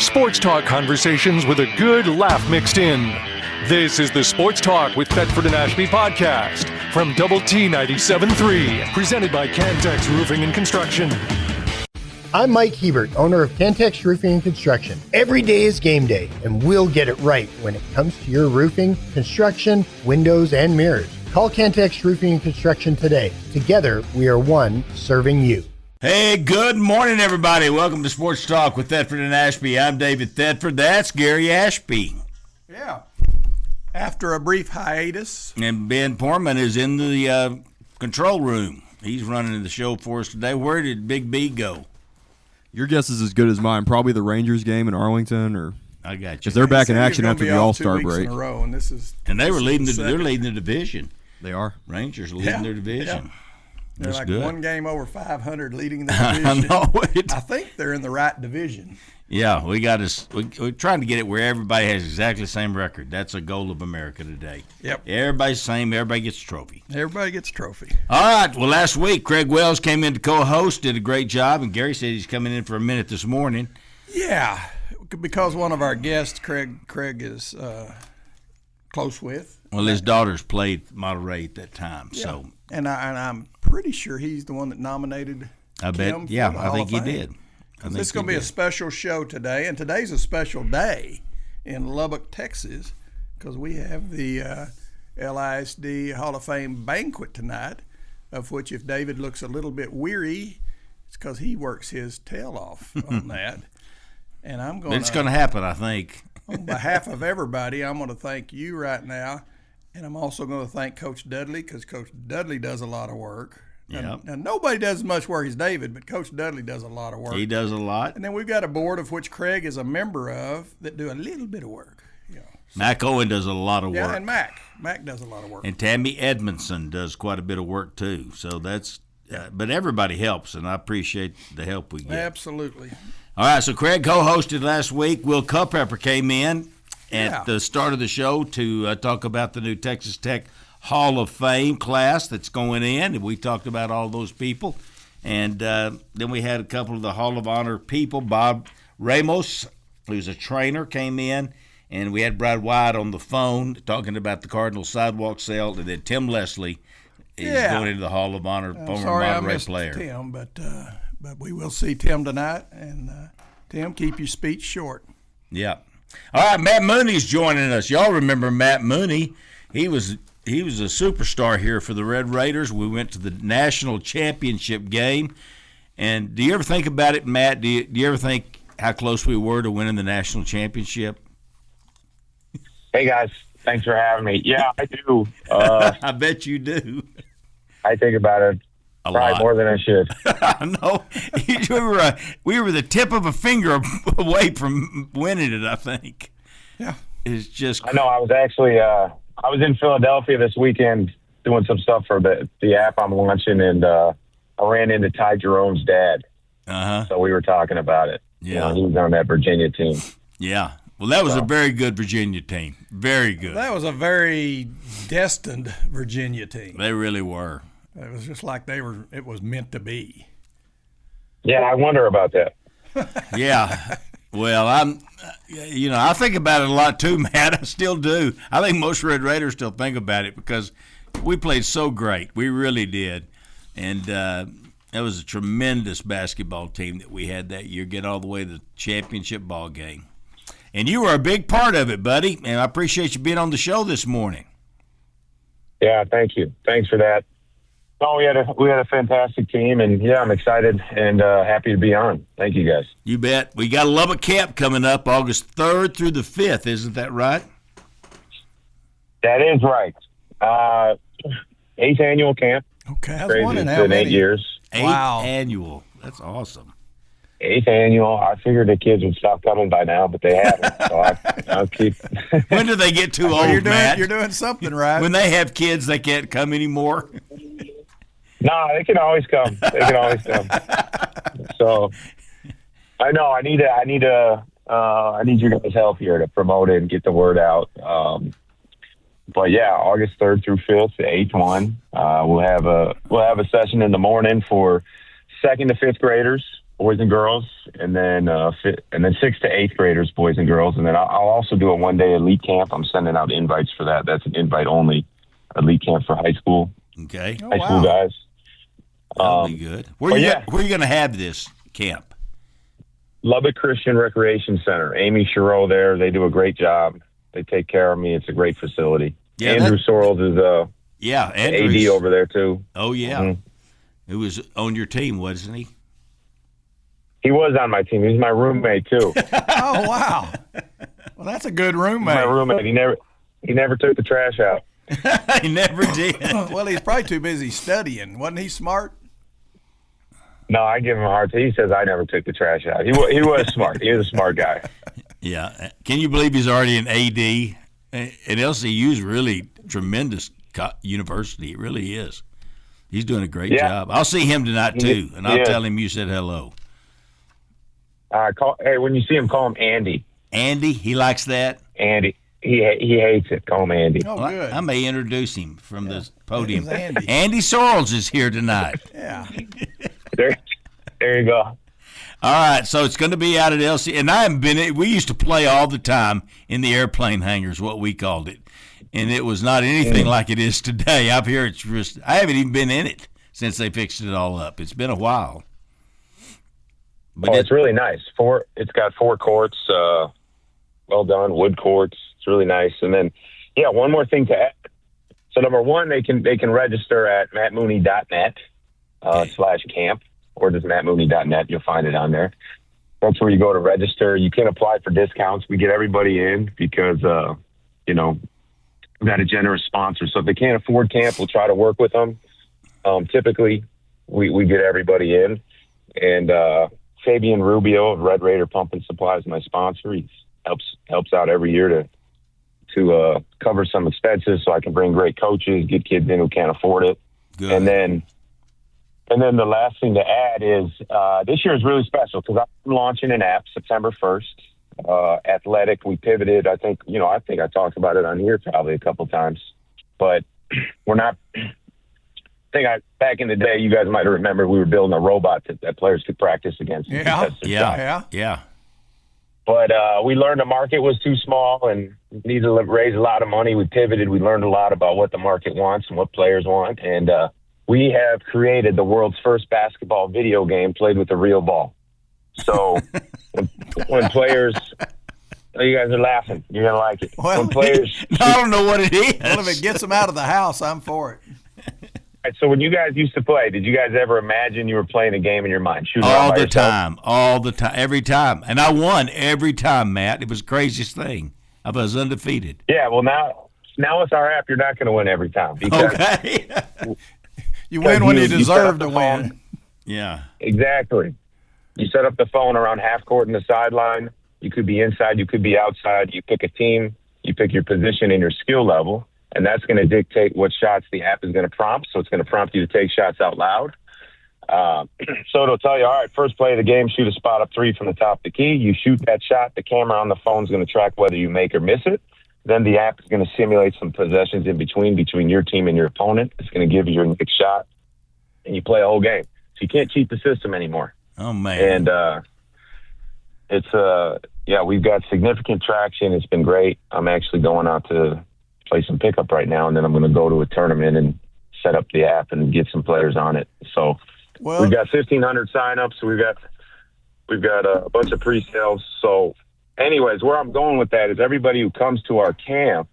Sports talk conversations with a good laugh mixed in. This is the Sports Talk with Thetford and Ashby podcast from Double T 97.3, presented by Cantex Roofing and Construction. I'm Mike Hebert, owner of Cantex Roofing and Construction. Every day is game day, and we'll get it right when it comes to your roofing, construction, windows, and mirrors. Call Cantex Roofing and Construction today. Together, we are one serving you. Hey, good morning, everybody. Welcome to Sports Talk with Thetford and Ashby. I'm David Thetford. That's Gary Ashby. Yeah. After a brief hiatus. And Ben Portman is in the control room. He's running the show for us today. Where did Big B go? Your guess is as good as mine. Probably the Rangers game in Arlington, or I got you. Because they're back in action after the All-Star break. And they were leading. They're leading the division. They are. Rangers are leading their division. Yeah. They're That's like good. One game over 500 leading the division. I know it. I think they're in the right division. Yeah, we're trying to get it where everybody has exactly the same record. That's a goal of America today. Yep. Everybody's the same. Everybody gets a trophy. Everybody gets a trophy. All right. Well, last week, Craig Wells came in to co-host, did a great job, and Gary said he's coming in for a minute this morning. Yeah, because one of our guests, Craig is close with. Well, his daughters played Monterey at that time, yeah. so. And I'm pretty sure he's the one that nominated Kim. Yeah, I think he did. This is going to be a special show today, and today's a special day in Lubbock, Texas, because we have the LISD Hall of Fame banquet tonight, of which if David looks a little bit weary, it's because he works his tail off on that. And I'm going. It's going to happen, I think. On behalf of everybody, I'm going to thank you right now, and I'm also going to thank Coach Dudley, because Coach Dudley does a lot of work. Yeah. Now, nobody does as much work as David, but Coach Dudley does a lot of work. He does a lot. And then we've got a board of which Craig is a member of that do a little bit of work. You know, so. Mac Owen does a lot of work. Yeah, and Mac does a lot of work. And Tammy Edmondson does quite a bit of work too. So that's, but everybody helps, and I appreciate the help we get. Absolutely. All right, so Craig co-hosted last week. Will Culpepper came in at the start of the show to talk about the new Texas Tech Hall of Fame class that's going in, and we talked about all those people. And then we had a couple of the Hall of Honor people. Bob Ramos, who's a trainer, came in, and we had Brad White on the phone talking about the Cardinal sidewalk sale. And then Tim Leslie is going into the Hall of Honor, former Monterey player. Tim, but we will see Tim tonight. And Tim, keep your speech short. Yeah. All right, Matt Mooney's joining us. Y'all remember Matt Mooney? He was a superstar here for the Red Raiders. We went to the national championship game. And do you ever think about it, Matt? Do you ever think how close we were to winning the national championship? Hey, guys. Thanks for having me. Yeah, I do. I bet you do. I think about it probably more than I should. I know. We were the tip of a finger away from winning it, I think. Yeah. It's just. I know. I was actually I was in Philadelphia this weekend doing some stuff for the app I'm launching, and I ran into Ty Jerome's dad. Uh-huh. So we were talking about it. Yeah. He was on that Virginia team. Yeah. Well, that was a very good Virginia team. Very good. That was a very destined Virginia team. They really were. It was just like it was meant to be. Yeah, I wonder about that. Yeah. Well, I think about it a lot too, Matt. I still do. I think most Red Raiders still think about it because we played so great. We really did. And it was a tremendous basketball team that we had that year, get all the way to the championship ball game. And you were a big part of it, buddy, and I appreciate you being on the show this morning. Yeah, thank you. Thanks for that. No, we had a fantastic team, and I'm excited and happy to be on. Thank you, guys. You bet. We got a Lubbock camp coming up August 3rd through the 5th. Isn't that right? That is right. 8th annual camp. Okay, I was Crazy. wondering It's how been many. 8 years. Wow. 8th annual. That's awesome. 8th annual. I figured the kids would stop coming by now, but they haven't. So I'll keep. When do they get too old, Matt? You're doing something right. When they have kids, they can't come anymore. No, they can always come. So I know I need your guys' help here to promote it and get the word out. But yeah, August 3rd through 5th, the 8th one. We'll have a session in the morning for 2nd to 5th graders. boys and girls, and then 6th to 8th graders, boys and girls, and then I'll also do a 1-day elite camp. I'm sending out invites for that. That's an invite-only elite camp for high school. Okay. High school guys. That'll be good. Where are you going to have this camp? Lubbock Christian Recreation Center. Amy Chereau there. They do a great job. They take care of me. It's a great facility. Yeah, Andrew Sorrells is AD over there too. Oh, yeah. Mm-hmm. Who was on your team, wasn't he? He was on my team. He was my roommate too. Oh, wow. Well, that's a good roommate. My roommate. He never took the trash out. He never did. Well, he's probably too busy studying. Wasn't he smart? No, I give him a hard time. He says I never took the trash out. He was smart. He was a smart guy. Yeah. Can you believe he's already an AD? And LCU's really tremendous university. It really is. He's doing a great job. I'll see him tonight too, and I'll tell him you said hello. Hey, when you see him, call him Andy. Andy, he likes that. Andy, he hates it. Call him Andy. Oh, well, good. I may introduce him from the podium. Andy. Andy Sorrells is here tonight. Yeah. There you go. All right, so it's going to be out at LC, and I haven't been. We used to play all the time in the airplane hangars, what we called it, and it was not anything like it is today. Up here, it's just I haven't even been in it since they fixed it all up. It's been a while. But it's really nice. It's got 4 courts, well done, wood courts. It's really nice. And then, one more thing to add. So number one, they can register at mattmooney.net /camp, or just mattmooney.net. You'll find it on there. That's where you go to register. You can apply for discounts. We get everybody in because, we've got a generous sponsor. So if they can't afford camp, we'll try to work with them. Typically, we get everybody in. And Fabian Rubio of Red Raider Pump and Supply is my sponsor. He helps out every year to cover some expenses so I can bring great coaches, get kids in who can't afford it. Good. And then the last thing to add is this year is really special because I'm launching an app September 1st. Athletic, we pivoted. I think I talked about it on here probably a couple times, but we're not. Back in the day, you guys might have remembered we were building a robot that players could practice against. Yeah. But we learned the market was too small and needed to raise a lot of money. We pivoted. We learned a lot about what the market wants and what players want. And we have created the world's first basketball video game played with a real ball. So when players... Oh, you guys are laughing. You're going to like it. Well, when players... I don't know what it is. Well, if it gets them out of the house, I'm for it. Right, so when you guys used to play, did you guys ever imagine you were playing a game in your mind? All the time, every time. And I won every time, Matt. It was the craziest thing. I was undefeated. Yeah, well, now with our app, you're not going to win every time. Okay. You win when you deserve to win. Yeah. Exactly. You set up the phone around half court in the sideline. You could be inside. You could be outside. You pick a team. You pick your position and your skill level. And that's going to dictate what shots the app is going to prompt. So it's going to prompt you to take shots out loud. So it'll tell you, all right, first play of the game, shoot a spot up 3 from the top of the key. You shoot that shot. The camera on the phone is going to track whether you make or miss it. Then the app is going to simulate some possessions in between your team and your opponent. It's going to give you your next shot, and you play a whole game. So you can't cheat the system anymore. Oh, man. And we've got significant traction. It's been great. I'm actually going out to play some pickup right now, and then I'm going to go to a tournament and set up the app and get some players on it. So we've got 1,500 signups. We've got a bunch of pre-sales. So anyways, where I'm going with that is everybody who comes to our camp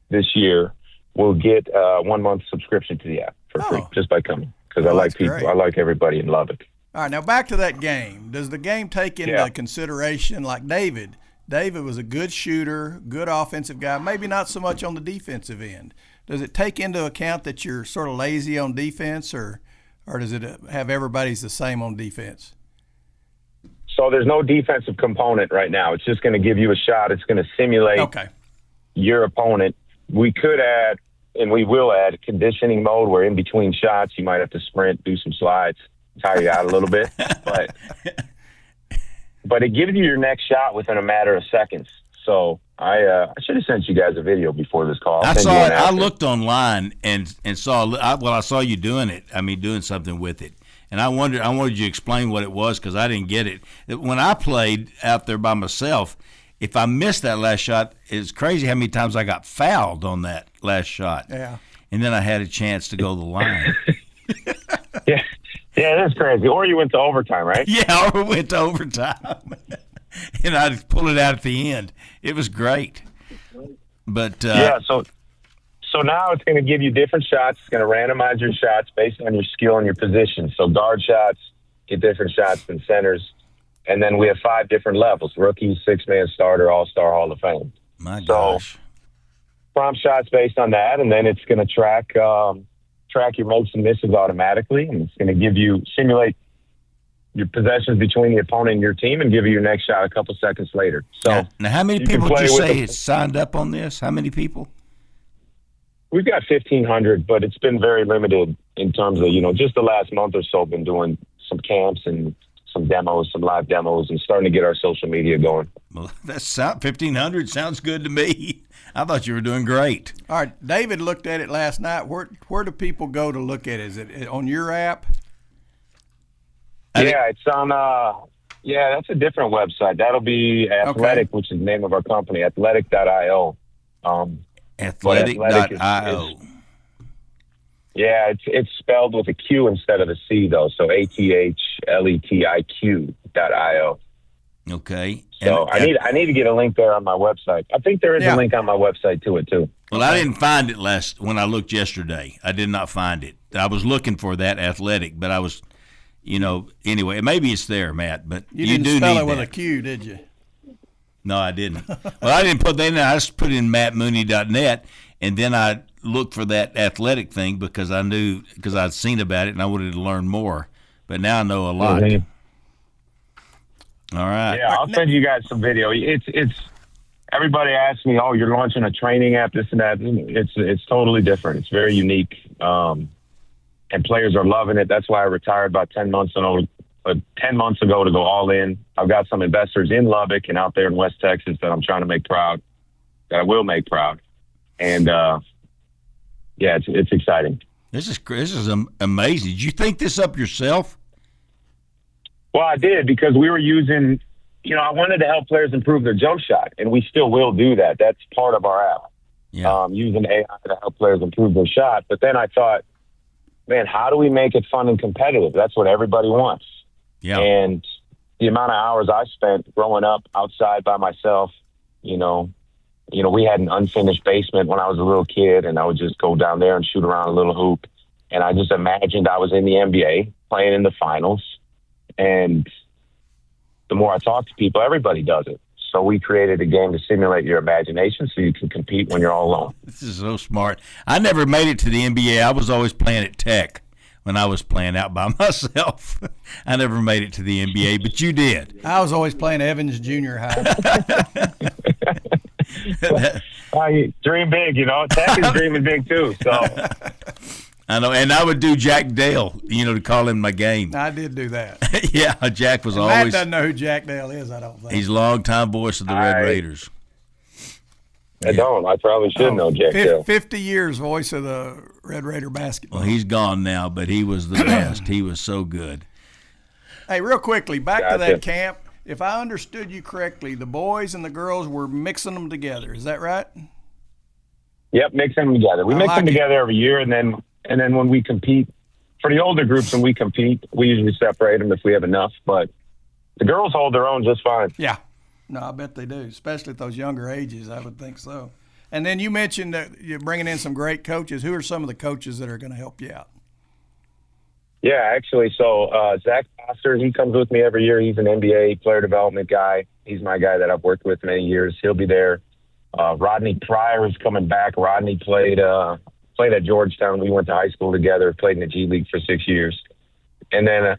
this year will get a 1-month subscription to the app for free just by coming because I like people. Great. I like everybody in Lubbock. All right, now back to that game. Does the game take into consideration, like David? David was a good shooter, good offensive guy, maybe not so much on the defensive end. Does it take into account that you're sort of lazy on defense, or does it have everybody's the same on defense? So there's no defensive component right now. It's just going to give you a shot. It's going to simulate your opponent. We could add, and we will add, conditioning mode where in between shots you might have to sprint, do some slides, tire you out a little bit. But it gives you your next shot within a matter of seconds. So I should have sent you guys a video before this call. I saw it. I looked online and saw. I saw you doing it. I mean, doing something with it, And I wanted you to explain what it was because I didn't get it. When I played out there by myself, if I missed that last shot, it's crazy how many times I got fouled on that last shot. Yeah. And then I had a chance to go to the line. Yeah, that's crazy. Or you went to overtime, right? Yeah, or we went to overtime. And I'd pull it out at the end. It was great. But So now it's going to give you different shots. It's going to randomize your shots based on your skill and your position. So guard shots get different shots than centers. And then we have 5 different levels: rookie, 6-man starter, all-star, Hall of Fame. My gosh. So prompt shots based on that, and then it's going to track your makes and misses automatically, and it's going to simulate your possessions between the opponent and your team and give you your next shot a couple seconds later. So now how many people did you say signed up on this? How many people? We've got 1,500, but it's been very limited in terms of, just the last month or so, been doing some camps and some demos, some live demos, and starting to get our social media going. Well, that's 1,500 sounds good to me. I thought you were doing great. All right, David looked at it last night. Where do people go to look at it? Is it on your app? Yeah, it's on. That's a different website. That'll be Athletic, which is the name of our company, athletic.io. Athletic.io. Yeah, it's spelled with a Q instead of a C, though. So ATHLETIQ.io. Okay. So I need to get a link there on my website. I think there is a link on my website to it too. Well, I didn't find it when I looked yesterday. I did not find it. I was looking for that Athletic, but I was, anyway, maybe it's there, Matt. But you do didn't spell need it with that. a Q, did you? No, I didn't. Well, I didn't put that in. I just put in mattmooney.net, and then I looked for that Athletic thing because I'd seen about it and I wanted to learn more. But now I know a lot. Mm-hmm. All right. Yeah, I'll send you guys some video. It's everybody asks me, "Oh, you're launching a training app, this and that." It's totally different. It's very unique, and players are loving it. That's why I retired about 10 months ago to go all in. I've got some investors in Lubbock and out there in West Texas that I'm trying to make proud. That I will make proud, and it's exciting. This is amazing. Did you think this up yourself? Well, I did because we were using, I wanted to help players improve their jump shot, and we still will do that. That's part of our app, using AI to help players improve their shot. But then I thought, man, how do we make it fun and competitive? That's what everybody wants. Yeah. And the amount of hours I spent growing up outside by myself, we had an unfinished basement when I was a little kid, and I would just go down there and shoot around a little hoop. And I just imagined I was in the NBA playing in the finals. And the more I talk to people, everybody does it. So we created a game to simulate your imagination so you can compete when you're all alone. This is so smart. I never made it to the NBA. I was always playing at Tech when I was playing out by myself. I never made it to the NBA, but you did. I was always playing Evans Junior High. Dream big, Tech is dreaming big too. So I know, and I would do Jack Dale, to call him my game. I did do that. Yeah, Jack was always. Matt doesn't know who Jack Dale is, I don't think. He's a longtime voice of the Red Raiders. I don't. I probably should know Jack Dale. 50 years voice of the Red Raider basketball. Well, he's gone now, but he was the best. He was so good. Hey, real quickly, back to that camp. If I understood you correctly, the boys and the girls were mixing them together. Is that right? Yep, mixing them together. We mix them together every year, and then when we compete, for the older groups, when we compete, we usually separate them if we have enough. But the girls hold their own just fine. Yeah. No, I bet they do, especially at those younger ages. I would think so. And then you mentioned that you're bringing in some great coaches. Who are some of the coaches that are going to help you out? Yeah, actually, so Zach Foster, he comes with me every year. He's an NBA player development guy. He's my guy that I've worked with many years. He'll be there. Rodney Pryor is coming back. Rodney played at Georgetown. We went to high school together, played in the G League for 6 years. And then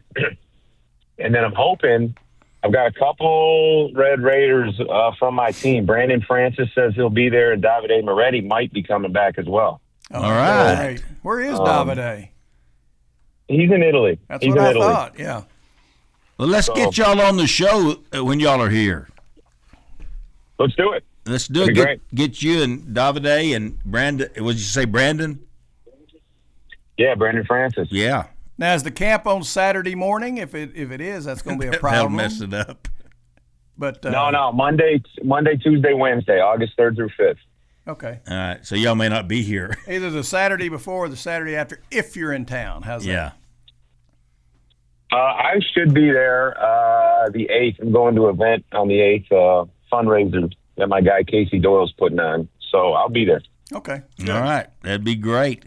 I'm hoping I've got a couple Red Raiders from my team. Brandon Francis says he'll be there, and Davide Moretti might be coming back as well. All right. So, where is Davide? He's in Italy. That's what I thought, yeah. Well, let's get y'all on the show when y'all are here. Let's do it. Let's do it. Get you and Davide and Brandon. Would you say Brandon? Yeah, Brandon Francis. Yeah. Now, is the camp on Saturday morning? If it is, that's going to be a problem. That'll mess it up. But no, Monday, Tuesday, Wednesday, August 3rd through 5th. Okay. All right, so y'all may not be here. Either the Saturday before or the Saturday after, if you're in town. How's that? Yeah. I should be there the 8th. I'm going to an event on the 8th, fundraiser that my guy Casey Doyle's putting on. So I'll be there. Okay. All right, that'd be great.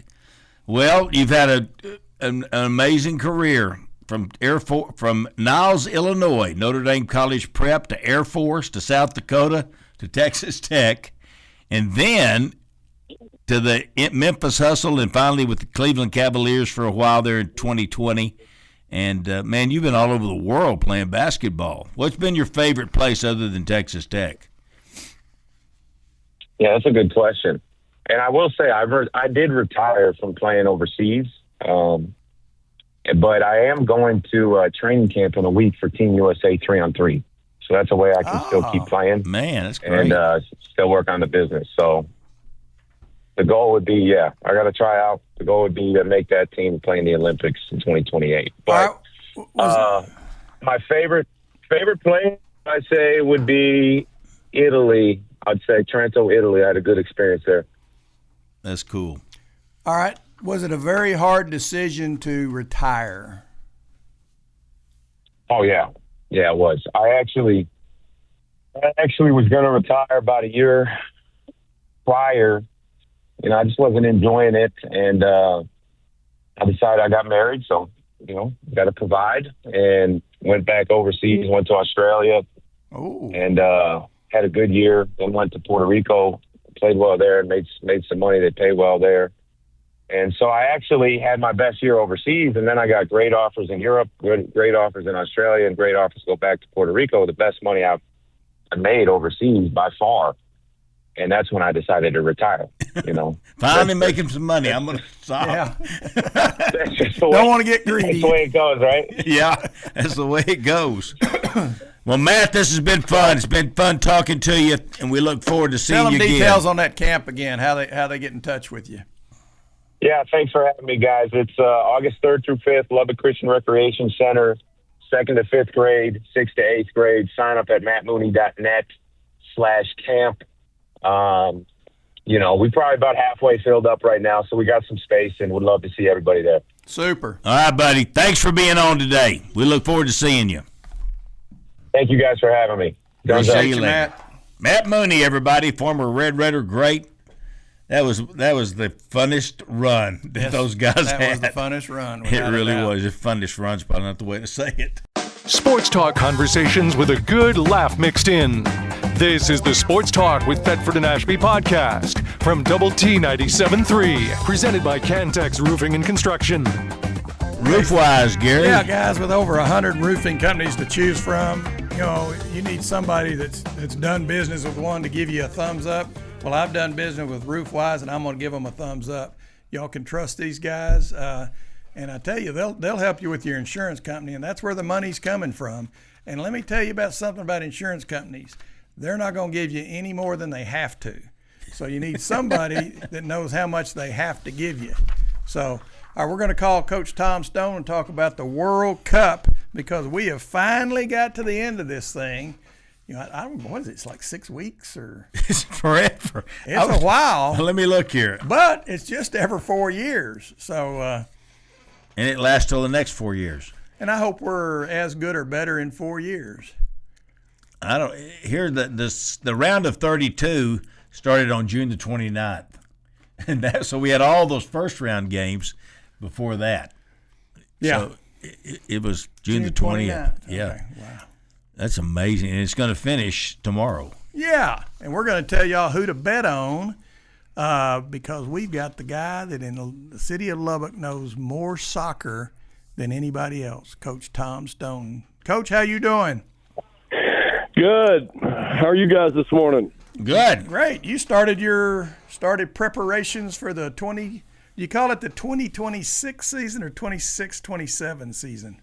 Well, you've had an amazing career from Niles, Illinois, Notre Dame College Prep to Air Force to South Dakota to Texas Tech, and then to the Memphis Hustle, and finally with the Cleveland Cavaliers for a while there in 2020. And, man, you've been all over the world playing basketball. What's been your favorite place other than Texas Tech? Yeah, that's a good question. And I will say I did retire from playing overseas, but I am going to training camp in a week for Team USA 3-on-3. So that's a way I can still keep playing. Man, that's great. And still work on the business. So the goal would be, I got to try out. The goal would be to make that team play in the Olympics in 2028. But my favorite place, I'd say, would be Italy. I'd say Trento, Italy. I had a good experience there. That's cool. All right. Was it a very hard decision to retire? Oh, yeah. Yeah, it was. I actually was going to retire about a year prior. You know, I just wasn't enjoying it. And I decided I got married. So, got to provide. And went back overseas, went to Australia. Oh. And had a good year. Then went to Puerto Rico, played well there, and made some money. They pay well there. And so I actually had my best year overseas, and then I got great offers in Europe, great offers in Australia, and great offers to go back to Puerto Rico, the best money I've made overseas by far. And that's when I decided to retire, Finally making some money. I'm going to stop. Yeah. That's just the way, Don't want to get greedy. That's the way it goes, right? Yeah, that's the way it goes. Well, Matt, this has been fun. It's been fun talking to you, and we look forward to seeing you again. Tell them details on that camp again, how they get in touch with you. Yeah, thanks for having me, guys. It's August 3rd through 5th, Lubbock Christian Recreation Center, 2nd to 5th grade, 6th to 8th grade. Sign up at mattmooney.net/camp. We're probably about halfway filled up right now, so we got some space, and would love to see everybody there. Super. All right, buddy. Thanks for being on today. We look forward to seeing you. Thank you guys for having me. Appreciate you, Matt Mooney, everybody, former Red Raider great. That was the funnest run that those guys had. That was the funnest run. It really was. The funnest run's probably not the way to say it. Sports talk conversations with a good laugh mixed in. This is the Sports Talk with Thetford and Ashby podcast from Double T 97.3, presented by Cantex Roofing and Construction. Roofwise, Gary. Yeah, guys, with over 100 roofing companies to choose from, you need somebody that's done business with one to give you a thumbs up. Well, I've done business with Roofwise, and I'm going to give them a thumbs up. Y'all can trust these guys, and I tell you, they'll help you with your insurance company, and that's where the money's coming from. And let me tell you about something about insurance companies. They're not going to give you any more than they have to. So you need somebody that knows how much they have to give you. So we're going to call Coach Tom Stone and talk about the World Cup, because we have finally got to the end of this thing. I don't know, what is it? It's like 6 weeks or? It's forever. It's a while. Let me look here. But it's just every 4 years. So. And it lasts till the next 4 years. And I hope we're as good or better in 4 years. The round of 32 started on June the 29th. And so we had all those first round games before that. Yeah. So it was June the 20th. Yeah. Okay. Wow. That's amazing. And it's going to finish tomorrow. Yeah. And we're going to tell y'all who to bet on, because we've got the guy that in the city of Lubbock knows more soccer than anybody else, Coach Tom Stone. Coach, how you doing? Good. How are you guys this morning? Good. Great. You started preparations for the 2026 season or 26-27 season?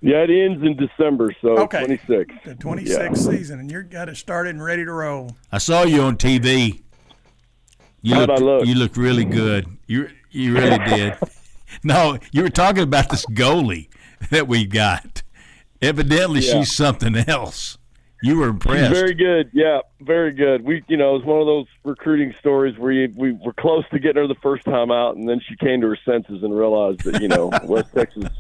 Yeah, it ends in December, so okay. 26. The 26th season, and you got it started and ready to roll. I saw you on TV. How'd I look? You look really good. You really did. No, you were talking about this goalie that we got. Evidently, she's something else. You were impressed. She's very good. Yeah, very good. It was one of those recruiting stories where we were close to getting her the first time out, and then she came to her senses and realized that,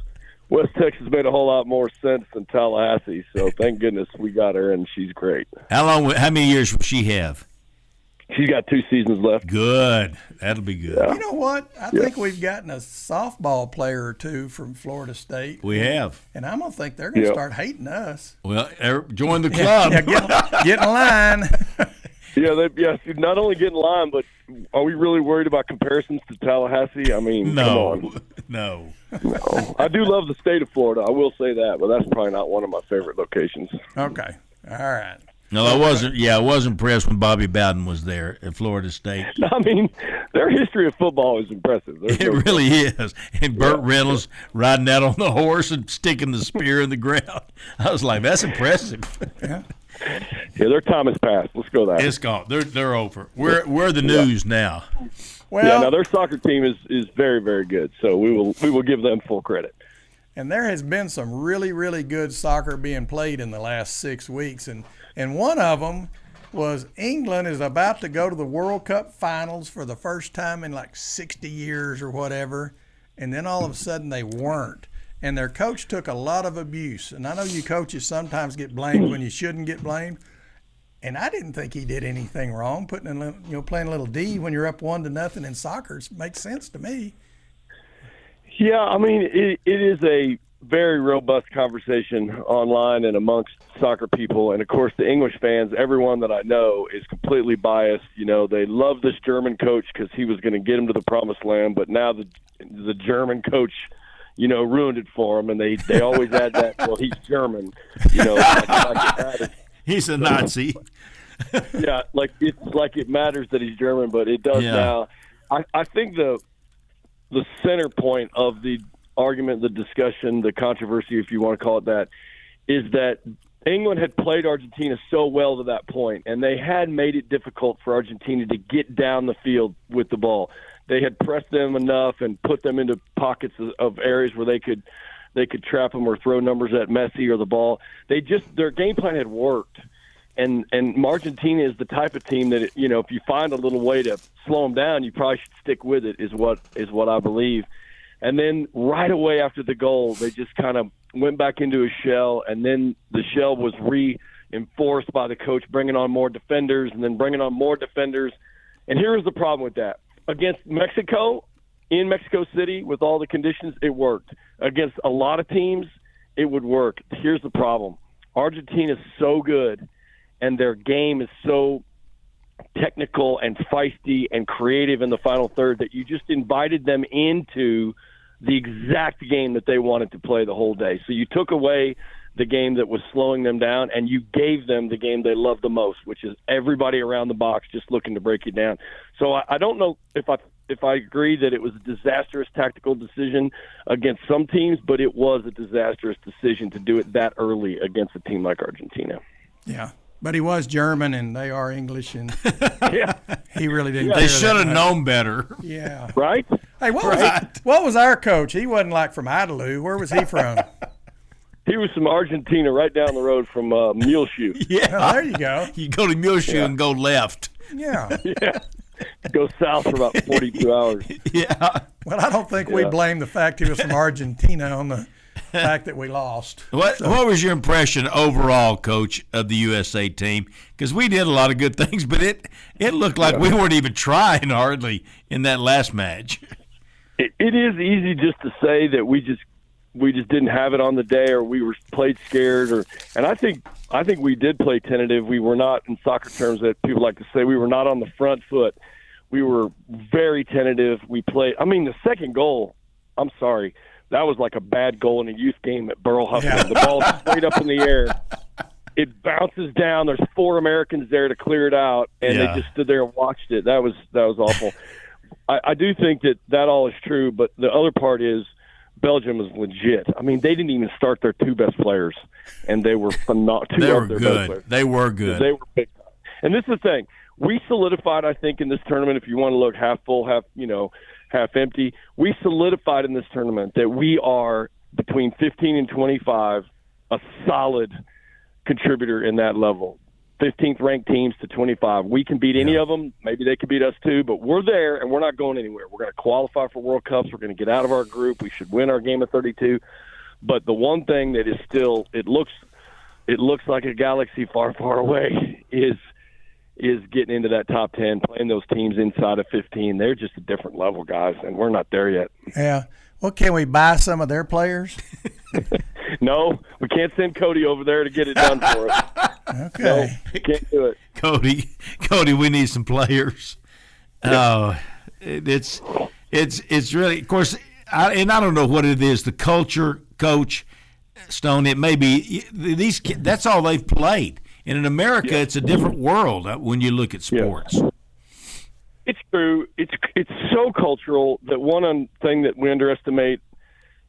West Texas made a whole lot more sense than Tallahassee. So thank goodness we got her, and she's great. How many years will she have? She's got 2 seasons left. Good. That'll be good. You know what? I think we've gotten a softball player or two from Florida State. We have. And I'm going to think they're going to start hating us. Well, join the club. Get in line. Not only get in line, but are we really worried about comparisons to Tallahassee? I mean, come on. No. I do love the state of Florida. I will say that, but that's probably not one of my favorite locations. Okay. All right. No, I wasn't. Yeah, I was impressed when Bobby Bowden was there at Florida State. I mean, their history of football is impressive. It really is. And Burt Reynolds riding out on the horse and sticking the spear in the ground. I was like, that's impressive. Yeah. Yeah, their time has passed. Let's go that. It's gone. They're over. We're the news now. Well, now their soccer team is very, very good. So we will give them full credit. And there has been some really, really good soccer being played in the last 6 weeks, and one of them was England is about to go to the World Cup finals for the first time in like 60 years or whatever, and then all of a sudden they weren't. And their coach took a lot of abuse. And I know you coaches sometimes get blamed when you shouldn't get blamed. And I didn't think he did anything wrong. Playing a little D when you're up 1-0 in soccer makes sense to me. Yeah, I mean, it is a very robust conversation online and amongst soccer people. And, of course, the English fans, everyone that I know is completely biased. They love this German coach because he was going to get him to the promised land. But now the German coach, ruined it for him. And they always add that, well, he's German. He's a Nazi. Yeah, it's like it matters that he's German, but it does now. I think the center point of the argument, the discussion, the controversy, if you want to call it that, is that England had played Argentina so well to that point, and they had made it difficult for Argentina to get down the field with the ball. They had pressed them enough and put them into pockets of areas where they could trap them or throw numbers at Messi or the ball. Their game plan had worked. And Argentina is the type of team that, if you find a little way to slow them down, you probably should stick with it, is what I believe. And then right away after the goal, they just kind of went back into a shell, and then the shell was reinforced by the coach bringing on more defenders and then bringing on more defenders. And here was the problem with that. Against Mexico, in Mexico City, with all the conditions, it worked. Against a lot of teams, it would work. Here's the problem. Argentina's so good, and their game is so technical and feisty and creative in the final third that you just invited them into the exact game that they wanted to play the whole day. So you took away the game that was slowing them down, and you gave them the game they love the most, which is everybody around the box just looking to break you down. So I don't know if I agree that it was a disastrous tactical decision against some teams, but it was a disastrous decision to do it that early against a team like Argentina. Yeah. But he was German, and they are English, and he really didn't care. They should have known better. Yeah. Right? Hey, what was our coach? He wasn't like from Idalou. Where was he from? He was from Argentina, right down the road from Muleshoe. Yeah. Oh, there you go. You go to Muleshoe and go left. Yeah. Yeah. Go south for about 42 hours. Yeah. Well, I don't think we blame the fact he was from Argentina on the fact that we lost. What was your impression overall, Coach, of the USA team? Because we did a lot of good things, but it looked like we weren't even trying hardly in that last match. It is easy just to say that we just didn't have it on the day, or we were played scared, and I think we did play tentative. We were not, in soccer terms that people like to say, we were not on the front foot. We were very tentative. We played. I mean, the second goal, I'm sorry, that was like a bad goal in a youth game at Burl Huffman. Yeah. The ball's straight up in the air. It bounces down. There's 4 Americans there to clear it out, and they just stood there and watched it. That was awful. I do think that all is true, but the other part is Belgium is legit. I mean, they didn't even start their 2 best players, and they were phenomenal. They were good. They were good. They were big time. And this is the thing. We solidified, I think, in this tournament, if you want to look half full, half half empty. We solidified in this tournament that we are between 15 and 25 a solid contributor in that level. 15th ranked teams to 25. We can beat any of them. Maybe they could beat us too, but we're there and we're not going anywhere. We're going to qualify for World Cups. We're going to get out of our group. We should win our game of 32. But the one thing that is still, it looks like a galaxy far, far away is getting into that top 10, playing those teams inside of 15. They're just a different level, guys, and we're not there yet. Yeah. Well, can we buy some of their players? No, we can't send Cody over there to get it done for us. Okay. No, we can't do it. Cody, we need some players. Oh, it's really, of course, I don't know what it is. The culture, Coach Stone. It may be these kids. That's all they've played. And in America, it's a different world when you look at sports. Yeah. It's true. It's so cultural that one thing that we underestimate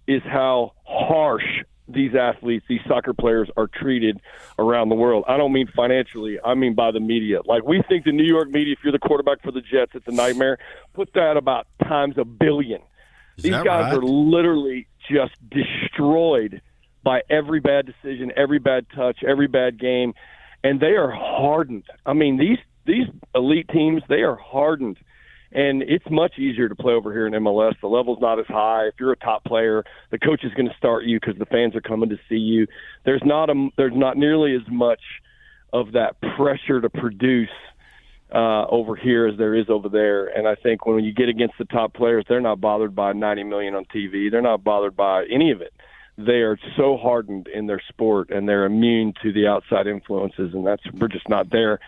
is how harsh these athletes, these soccer players, are treated around the world. I don't mean financially. I mean by the media. Like, we think the New York media, if you're the quarterback for the Jets, it's a nightmare. Put that about times 1 billion. These guys are literally just destroyed by every bad decision, every bad touch, every bad game, and they are hardened. I mean, these elite teams, they are hardened. And it's much easier to play over here in MLS. The level's not as high. If you're a top player, the coach is going to start you because the fans are coming to see you. There's not nearly as much of that pressure to produce over here as there is over there. And I think when you get against the top players, they're not bothered by $90 million on TV. They're not bothered by any of it. They are so hardened in their sport, and they're immune to the outside influences. And we're just not there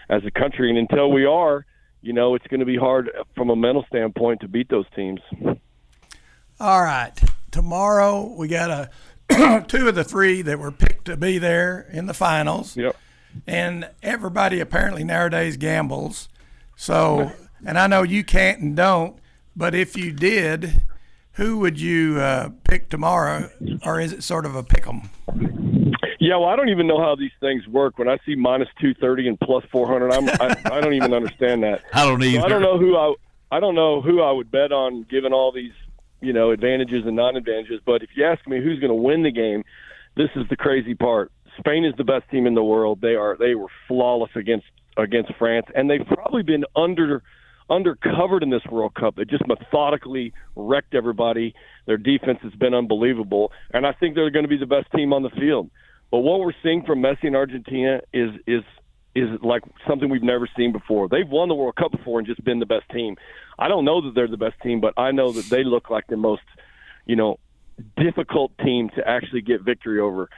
as a country. And until we are, it's going to be hard from a mental standpoint to beat those teams. All right. Tomorrow we got 2 of the 3 that were picked to be there in the finals. Yep. And everybody apparently nowadays gambles. So, and I know you can't and don't, but if you did, who would you pick tomorrow, or is it sort of a pick 'em? Yeah, well, I don't even know how these things work. When I see minus 230 and plus 400, I don't even understand that. I don't either. So I don't know who I would bet on, given all these advantages and non-advantages. But if you ask me who's going to win the game, this is the crazy part. Spain is the best team in the world. They were flawless against France, and they've probably been undercovered in this World Cup. They just methodically wrecked everybody. Their defense has been unbelievable, and I think they're going to be the best team on the field. But what we're seeing from Messi and Argentina is like something we've never seen before. They've won the World Cup before and just been the best team. I don't know that they're the best team, but I know that they look like the most, difficult team to actually get victory over.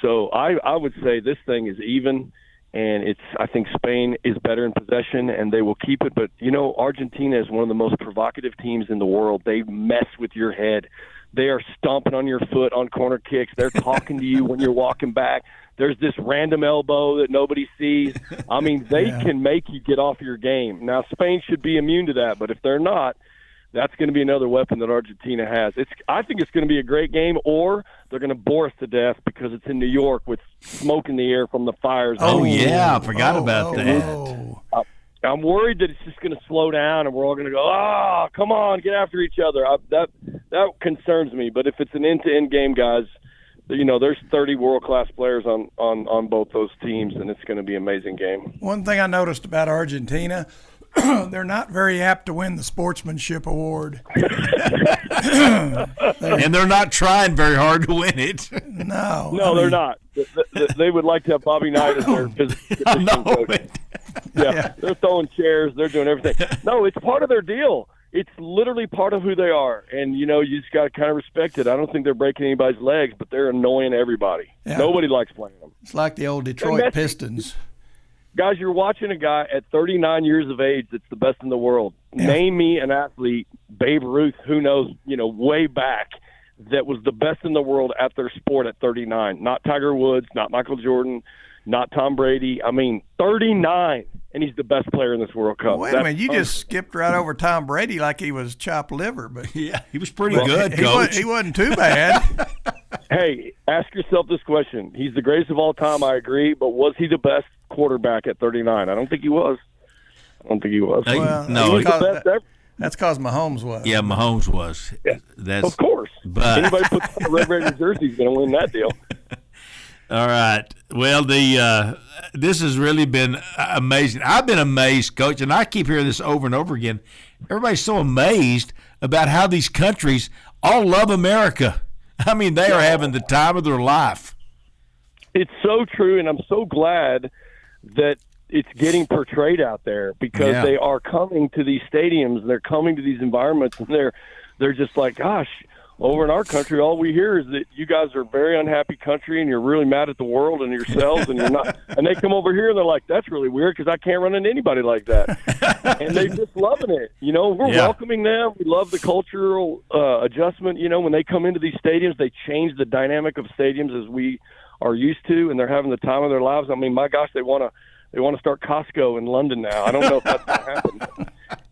So I would say this thing is even, and I think Spain is better in possession, and they will keep it. But, Argentina is one of the most provocative teams in the world. They mess with your head. They are stomping on your foot on corner kicks. They're talking to you when you're walking back. There's this random elbow that nobody sees. I mean, they can make you get off your game. Now, Spain should be immune to that, but if they're not, that's going to be another weapon that Argentina has. I think it's going to be a great game, or they're going to bore us to death because it's in New York with smoke in the air from the fires. Oh, yeah, I forgot about that. I'm worried that it's just going to slow down and we're all going to go, come on, get after each other. That concerns me. But if it's an end-to-end game, guys, there's 30 world-class players on both those teams, and it's going to be an amazing game. One thing I noticed about Argentina, they're not very apt to win the sportsmanship award. And they're not trying very hard to win it. No, they're not. They would like to have Bobby Knight as their position coach. Yeah, they're throwing chairs. They're doing everything. No, it's part of their deal. It's literally part of who they are. And, you just got to kind of respect it. I don't think they're breaking anybody's legs, but they're annoying everybody. Yeah. Nobody likes playing them. It's like the old Detroit Pistons. Guys, you're watching a guy at 39 years of age that's the best in the world. Yeah. Name me an athlete, Babe Ruth, who knows, way back, that was the best in the world at their sport at 39. Not Tiger Woods, not Michael Jordan, not Tom Brady. I mean, 39, and he's the best player in this World Cup. Wait a minute, you just skipped right over Tom Brady like he was chopped liver. But yeah, he was pretty good, Coach. He wasn't too bad. Hey, ask yourself this question. He's the greatest of all time, I agree, but was he the best quarterback at 39? I don't think he was. Well, no, he was the best ever. That's because Mahomes was. Yeah, Mahomes was. Yeah. That's, of course. But Anybody puts on a Red Raider jersey is going to win that deal. All right. Well, this has really been amazing. I've been amazed, Coach, and I keep hearing this over and over again. Everybody's so amazed about how these countries all love America. I mean, they are having the time of their life. It's so true, and I'm so glad that it's getting portrayed out there because they are coming to these stadiums, they're coming to these environments, and they're just like, gosh, over in our country, all we hear is that you guys are a very unhappy country and you're really mad at the world and yourselves, and you're not. And they come over here and they're like, that's really weird because I can't run into anybody like that. And they're just loving it. We're welcoming them. We love the cultural adjustment. When they come into these stadiums, they change the dynamic of stadiums as we are used to, and they're having the time of their lives. I mean, my gosh, they want to start Costco in London now. I don't know if that's going to happen.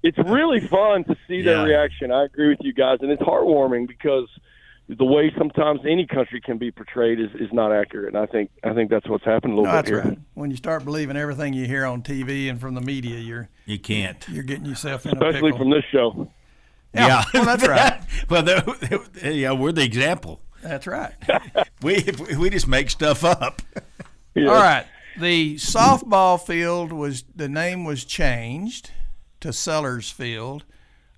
It's really fun to see their reaction. I agree with you guys, and it's heartwarming because the way sometimes any country can be portrayed is not accurate. And I think that's what's happened a little bit here. Right. When you start believing everything you hear on TV and from the media, you're getting yourself in a pickle. Especially from this show. Yeah. Well, that's right. Well, we're the example. That's right. we just make stuff up. Yeah. All right. The softball field the name was changed to Sellers Field.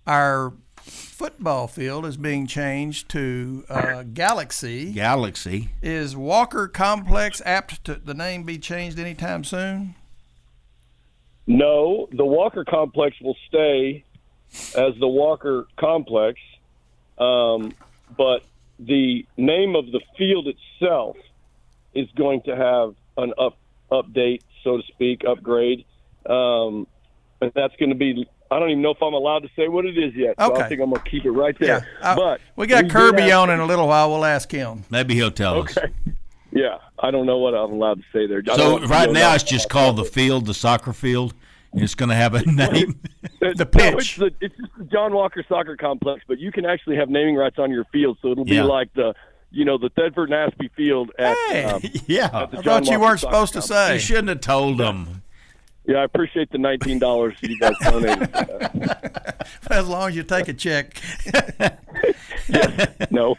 Our football field is being changed to Galaxy. Galaxy. Is Walker Complex apt to the name be changed anytime soon? No, the Walker Complex will stay as the Walker Complex, but the name of the field itself is going to have an update, so to speak, upgrade. And that's going to be, I don't even know if I'm allowed to say what it is yet. So I think I'm going to keep it right there. Yeah. But we got Kirby on in a little while. We'll ask him. Maybe he'll tell us. Yeah, I don't know what I'm allowed to say there. So right now it's just called the field, the soccer field. It's going to have a name. The pitch. No, it's just the John Walker Soccer Complex, but you can actually have naming rights on your field, so it'll be like the Thetford and Ashby field at I the thought you weren't supposed to say. You shouldn't have told them. Yeah, I appreciate the $19 you guys donated. As long as you take a check. No.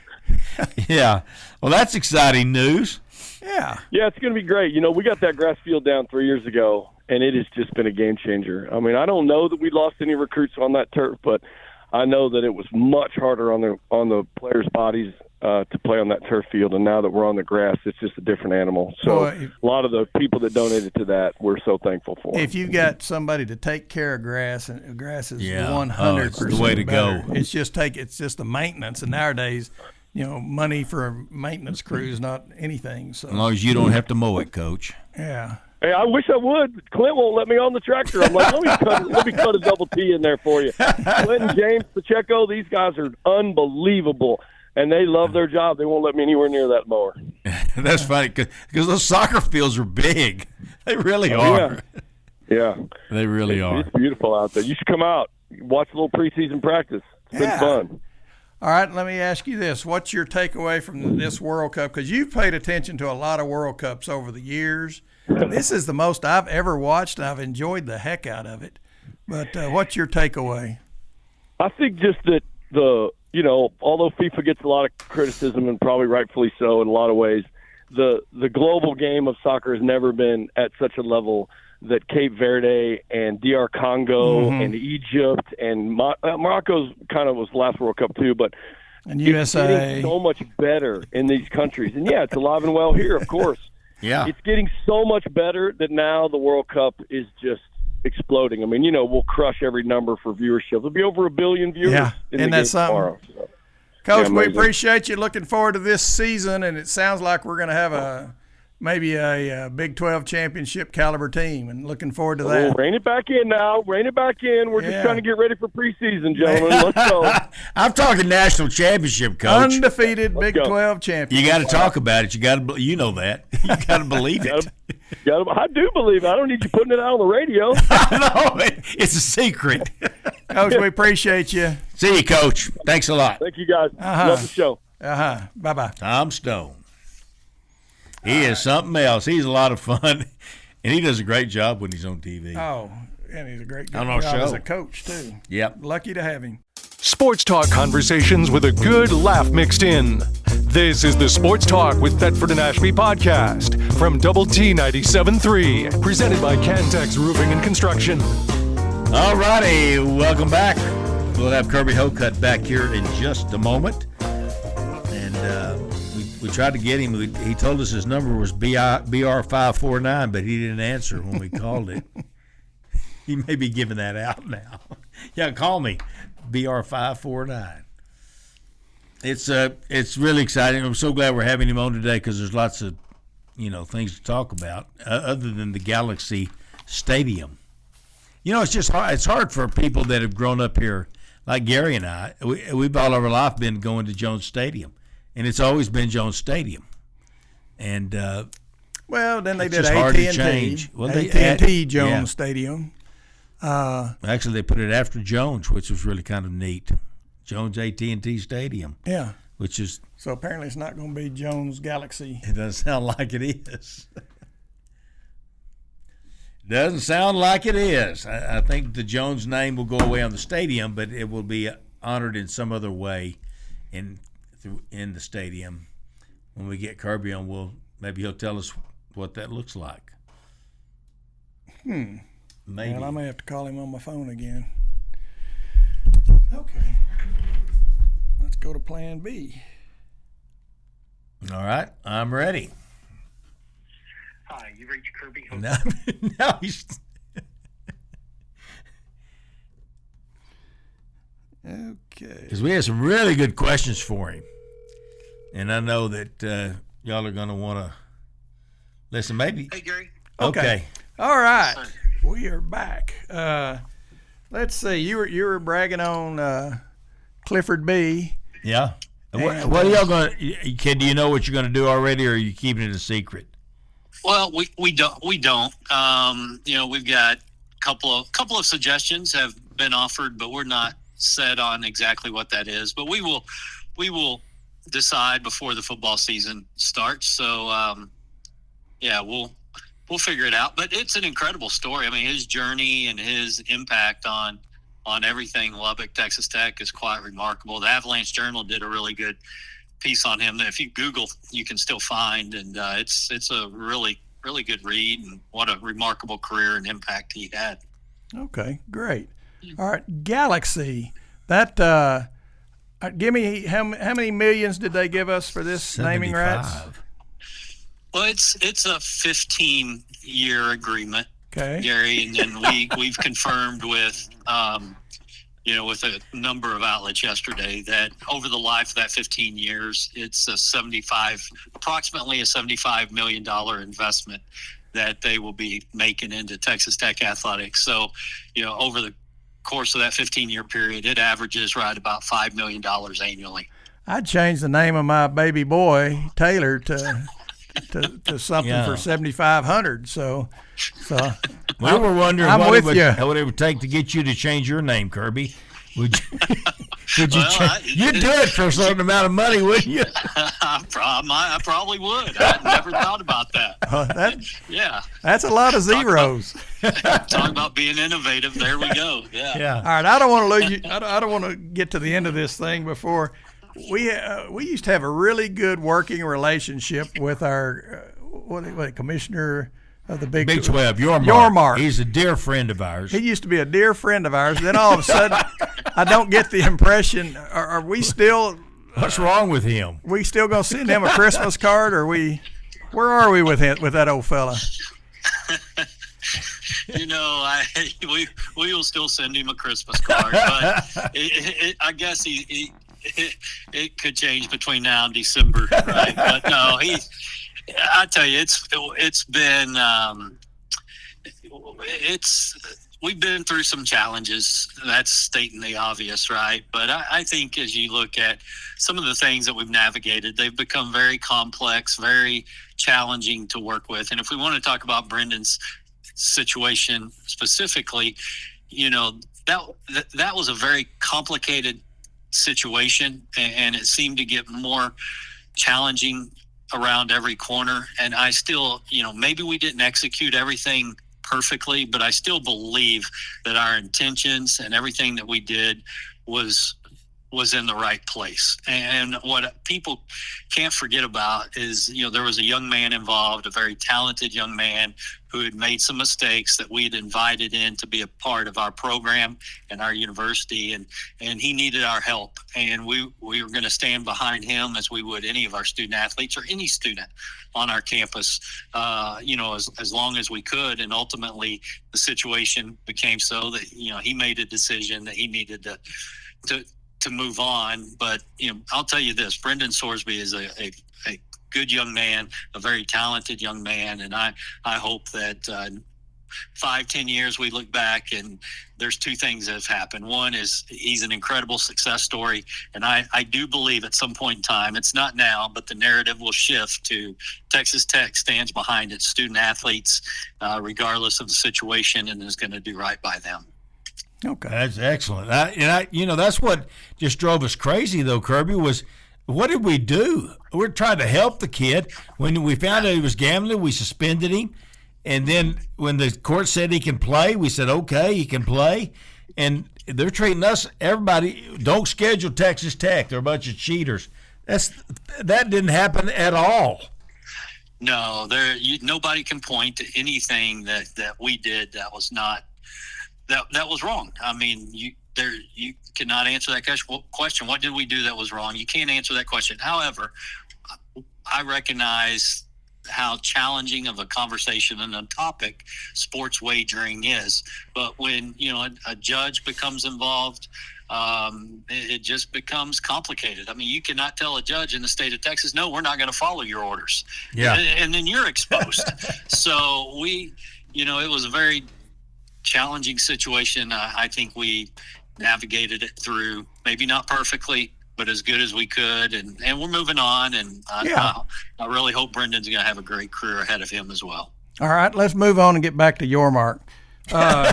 Yeah. Well, that's exciting news. Yeah. Yeah, it's going to be great. We got that grass field down 3 years ago, and it has just been a game changer. I mean, I don't know that we lost any recruits on that turf, but I know that it was much harder on the players' bodies to play on that turf field, and now that we're on the grass, it's just a different animal. So a lot of the people that donated to that, we're so thankful for. If you've got somebody to take care of grass, and grass is 100% it's the way to better. go. It's just the maintenance, and nowadays, money for maintenance crews, not anything. So as long as you don't have to mow it, Coach. Yeah. Hey, I wish I would. Clint won't let me on the tractor. I'm like, let me cut a double T in there for you. Clint and James Pacheco, these guys are unbelievable. And they love their job. They won't let me anywhere near that mower. That's funny because those soccer fields are big. They really are. Yeah. They really are. It's beautiful out there. You should come out, watch a little preseason practice. It's been fun. All right, let me ask you this. What's your takeaway from this World Cup? Because you've paid attention to a lot of World Cups over the years. This is the most I've ever watched, and I've enjoyed the heck out of it. But what's your takeaway? I think just that although FIFA gets a lot of criticism, and probably rightfully so in a lot of ways, the global game of soccer has never been at such a level that Cape Verde and DR Congo and Egypt and Morocco's kind of was last World Cup too, but and USA it's getting so much better in these countries. And it's alive and well here, of course. Yeah, it's getting so much better that now the World Cup is just exploding. I mean, we'll crush every number for viewership. There'll be over 1 billion viewers in the game tomorrow. So. Coach, we appreciate you. Looking forward to this season, and it sounds like we're going to have maybe a Big 12 championship caliber team, and looking forward to that. Rein it back in now. Rein it back in. We're just trying to get ready for preseason, gentlemen. Let's go. I'm talking national championship, Coach. Undefeated Big 12 champion. You got to talk about it. You got to, that. You got to believe it. I do believe it. I don't need you putting it out on the radio. No, it's a secret. Coach, we appreciate you. See you, Coach. Thanks a lot. Thank you, guys. Love the show. Bye-bye. Tom Stone. He is something else. He's a lot of fun. And he does a great job when he's on TV. Oh, and he's a great on our job show as a coach, too. Yep. Lucky to have him. Sports talk conversations with a good laugh mixed in. This is the Sports Talk with Thetford and Ashby podcast from Double T 97.3, presented by Cantex Roofing and Construction. All righty, welcome back. We'll have Kirby Hocutt back here in just a moment. And we tried to get him. He told us his number was BR549, but he didn't answer when we called it. He may be giving that out now. Yeah, call me, BR549. It's really exciting. I'm so glad we're having him on today because there's lots of things to talk about other than the Galaxy Stadium. It's just hard. It's hard for people that have grown up here, like Gary and I. We've all our life been going to Jones Stadium, and it's always been Jones Stadium. And well, then they did AT&T. Well, AT&T Jones Stadium. Actually, they put it after Jones, which was really kind of neat. Jones AT&T Stadium. Yeah. Which is so apparently it's not going to be Jones Galaxy. It doesn't sound like it is. Doesn't sound like it is. I think the Jones name will go away on the stadium, but it will be honored in some other way in the stadium. When we get Kirby on, maybe he'll tell us what that looks like. Maybe. Well, I may have to call him on my phone again. Okay. Let's go to Plan B. All right, I'm ready. Hi, you reached Kirby Hocutt. No, he's... Okay. Because we have some really good questions for him. And I know that y'all are going to want to listen. Maybe. Hey, Gary. Okay. All right. We are back. Let's see. You were bragging on Clifford B. Yeah. What are y'all going to... Do you know what you're going to do already, or are you keeping it a secret? Well, we don't. We've got a couple of suggestions have been offered, but we're not set on exactly what that is. But we will decide before the football season starts. So we'll figure it out. But it's an incredible story. I mean, his journey and his impact on everything Lubbock, Texas Tech is quite remarkable. The Avalanche Journal did a really good piece on him that if you Google, you can still find, and it's a really, really good read, and what a remarkable career and impact he had. Okay, great. All right, Galaxy. That give me how many millions did they give us for this 75. Naming rights? Well, it's a 15-year agreement, okay, Gary, and then we've confirmed with with a number of outlets yesterday that over the life of that 15 years, it's approximately a $75 million investment that they will be making into Texas Tech athletics. So, over the course of that 15-year period, it averages right about $5 million annually. I'd change the name of my baby boy, Taylor, to something for 7,500. So we were wondering what it would take to get you to change your name, Kirby. Would you you'd do it for a certain amount of money, wouldn't you? I probably would. I never thought about that. That's a lot of zeros. Talk about being innovative. There we go. Yeah. All right. I don't want to lose you. I don't want to get to the end of this thing before we used to have a really good working relationship with our commissioner of the Big 12, Yormark. He's a dear friend of ours. He used to be a dear friend of ours. Then all of a sudden, I don't get the impression. Are we still? What's wrong with him? We still gonna send him a Christmas card? Or where are we with that old fella? We will still send him a Christmas card, but I guess it could change between now and December, right? But no, I tell you, it's been we've been through some challenges. That's stating the obvious, right? But I think as you look at some of the things that we've navigated, they've become very complex, very challenging to work with. And if we want to talk about Brendan's situation specifically, that was a very complicated situation, and it seemed to get more challenging around every corner. And I still, maybe we didn't execute everything perfectly, but I still believe that our intentions and everything that we did was in the right place. And what people can't forget about is, there was a young man involved, a very talented young man who had made some mistakes that we had invited in to be a part of our program and our university. And he needed our help. And we were going to stand behind him as we would any of our student athletes or any student on our campus, as long as we could. And ultimately the situation became so that, he made a decision that he needed to move on. But I'll tell you this, Brendan Sorsby is a good young man, a very talented young man, and I hope that 5-10 years we look back and there's two things that have happened. One is he's an incredible success story, and I do believe at some point in time, it's not now, but the narrative will shift to Texas Tech stands behind its student athletes regardless of the situation, and is going to do right by them. Okay, that's excellent. That's what just drove us crazy, though, Kirby, was what did we do? We're trying to help the kid. When we found out he was gambling, we suspended him. And then when the court said he can play, we said, okay, he can play. And they're treating us, everybody, don't schedule Texas Tech. They're a bunch of cheaters. That didn't happen at all. No, nobody can point to anything that we did that was not that was wrong. I mean, you cannot answer that question. What did we do that was wrong? You can't answer that question. However, I recognize how challenging of a conversation and a topic sports wagering is. But when a judge becomes involved, it just becomes complicated. I mean, you cannot tell a judge in the state of Texas, no, we're not going to follow your orders. Yeah, and then you're exposed. So it was a very challenging situation. I think we navigated it through, maybe not perfectly, but as good as we could, and we're moving on. And I really hope Brendan's going to have a great career ahead of him as well. All right, let's move on and get back to your mark. All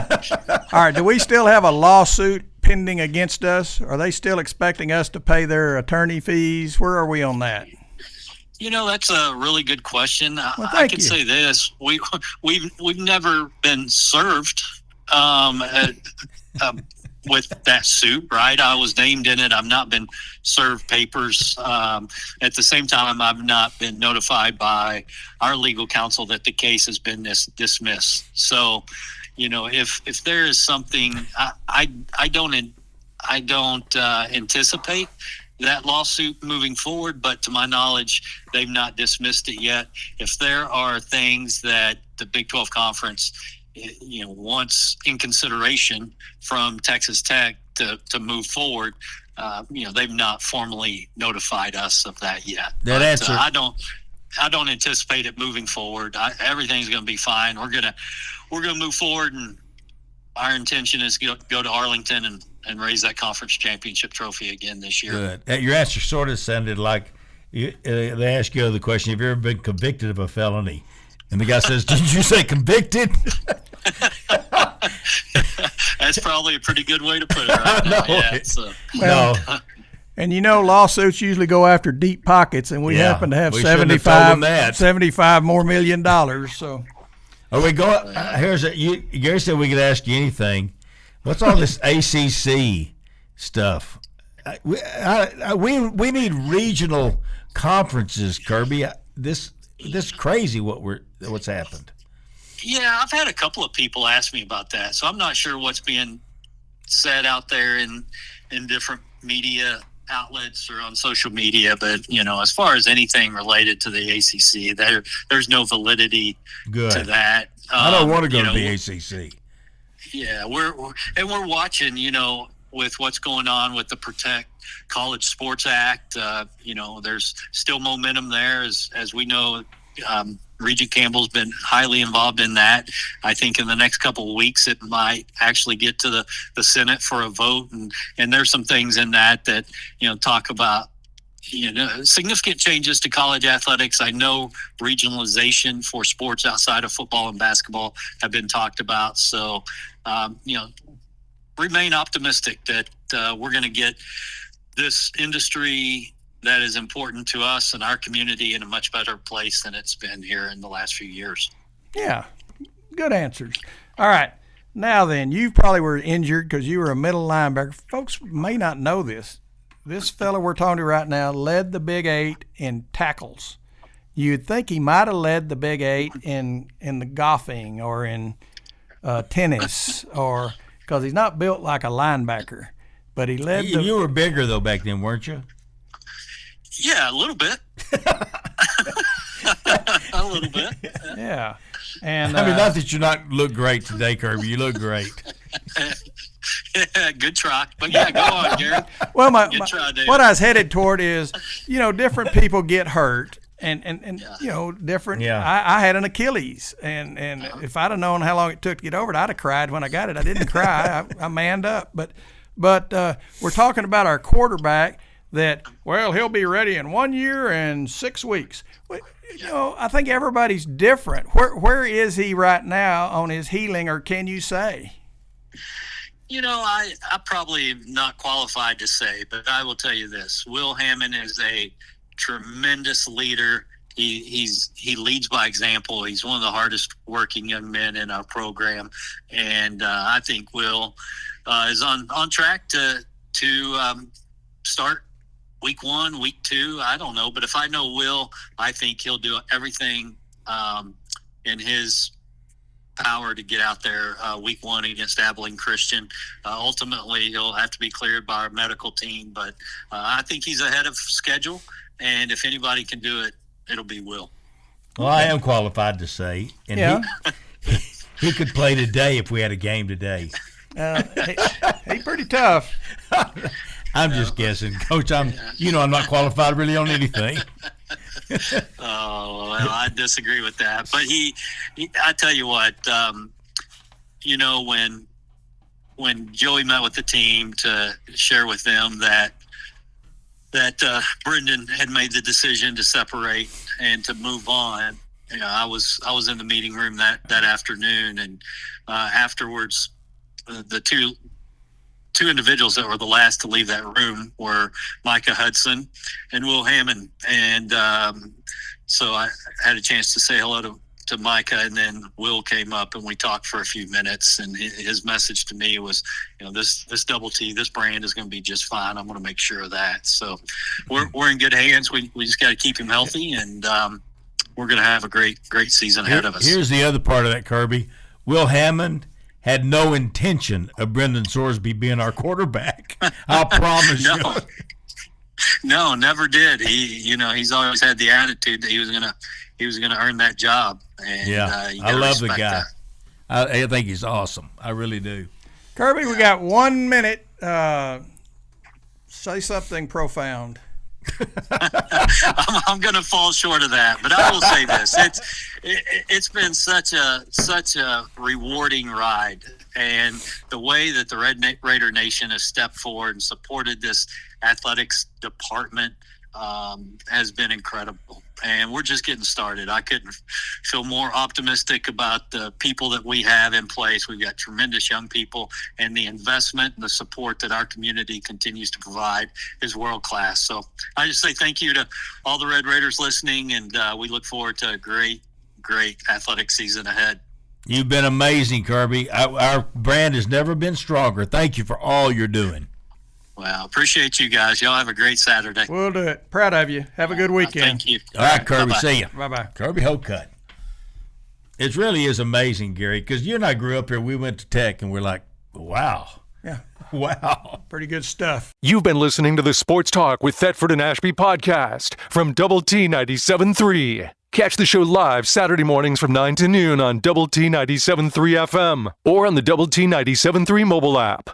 right, do we still have a lawsuit pending against us? Are they still expecting us to pay their attorney fees? Where are we on that? That's a really good question. Well, I can say this: we've never been served with that suit, right? I was named in it. I've not been served papers. At the same time, I've not been notified by our legal counsel that the case has been dismissed. So, if there is something, I don't anticipate that lawsuit moving forward, but to my knowledge, they've not dismissed it yet. If there are things that the Big 12 Conference, wants in consideration from Texas Tech to move forward, they've not formally notified us of that yet. That answer. I don't anticipate it moving forward. Everything's going to be fine. We're gonna move forward, and our intention is to go to Arlington and raise that conference championship trophy again this year. Good. Your answer sort of sounded like they ask you the question, have you ever been convicted of a felony? And the guy says, did you say convicted? That's probably a pretty good way to put it right now. Yeah, And lawsuits usually go after deep pockets, and we happen to have $75 more million. So, are we going? Gary said we could ask you anything. What's all this ACC stuff? We need regional conferences, Kirby. This is crazy what's happened. Yeah, I've had a couple of people ask me about that, so I'm not sure what's being said out there in different media outlets or on social media. But as far as anything related to the ACC, there's no validity to that. I don't want to go to the ACC. Yeah, we're watching, with what's going on with the Protect College Sports Act. There's still momentum there, as we know. Regent Campbell's been highly involved in that. I think in the next couple of weeks it might actually get to the Senate for a vote, and there's some things in that talk about significant changes to college athletics. I know regionalization for sports outside of football and basketball have been talked about. So, remain optimistic that we're going to get this industry that is important to us and our community in a much better place than it's been here in the last few years. Yeah, good answers. All right. Now then, you probably were injured because you were a middle linebacker. Folks may not know this. This fella we're talking to right now led the Big 8 in tackles. You'd think he might have led the Big 8 in the golfing or in tennis, or because he's not built like a linebacker. But he led You were bigger, though, back then, weren't you? Yeah, a little bit. A little bit. Yeah. And I mean, not that you not look great today, Kirby. You look great. Yeah, good try. But yeah, go on, Gary. Well, try, what I was headed toward is, different people get hurt. And different. Yeah. I had an Achilles, and if I'd have known how long it took to get over it, I'd have cried when I got it. I didn't cry. I manned up. But we're talking about our quarterback that, well, he'll be ready in 1 year and 6 weeks. I think everybody's different. Where is he right now on his healing, or can you say? I probably am not qualified to say, but I will tell you this. Will Hammond is a tremendous leader. He leads by example. He's one of the hardest working young men in our program, and I think Will is on track to start week 1, week 2. I don't know, but if I know Will, I think he'll do everything in his power to get out there week 1 against Abilene Christian. Ultimately, he'll have to be cleared by our medical team, but I think he's ahead of schedule. And if anybody can do it, it'll be Will. Well, I am qualified to say, and he could play today if we had a game today. He's pretty tough. I'm just guessing, Coach. I'm not qualified really on anything. Oh, well, I disagree with that. But I tell you what, when Joey met with the team to share with them that Brendan had made the decision to separate and to move on. I was in the meeting room that afternoon, and afterwards, the two individuals that were the last to leave that room were Micah Hudson and Will Hammond, and so I had a chance to say hello to Micah, and then Will came up and we talked for a few minutes, and his message to me was, this double T, this brand is going to be just fine. I'm going to make sure of that. So we're in good hands. We just got to keep him healthy, and we're going to have a great season ahead of us. Here's the other part of that, Kirby. Will Hammond had no intention of Brendan Sorsby being our quarterback. I'll promise you. No, never did. He's always had the attitude that he was gonna earn that job. And, I love the guy. I think he's awesome. I really do. Kirby, we got 1 minute. Say something profound. I'm going to fall short of that, but I will say this: it's been such a rewarding ride, and the way that the Raider Nation has stepped forward and supported this athletics department has been incredible. And we're just getting started. I couldn't feel more optimistic about the people that we have in place. We've got tremendous young people, and the investment and the support that our community continues to provide is world-class. So I just say thank you to all the Red Raiders listening, and we look forward to a great athletic season ahead. You've been amazing, Kirby. Our brand has never been stronger. Thank you for all you're doing. Well, appreciate you guys. Y'all have a great Saturday. We'll do it. Proud of you. Have a good weekend. Thank you. All right, Kirby. Bye-bye. See you. Bye-bye. Kirby Hocutt. It really is amazing, Gary, because you and I grew up here. We went to Tech, and we're like, wow. Yeah. Wow. Pretty good stuff. You've been listening to the Sports Talk with Thetford and Ashby podcast from Double T 97.3. Catch the show live Saturday mornings from 9 to noon on Double T 97.3 FM or on the Double T 97.3 mobile app.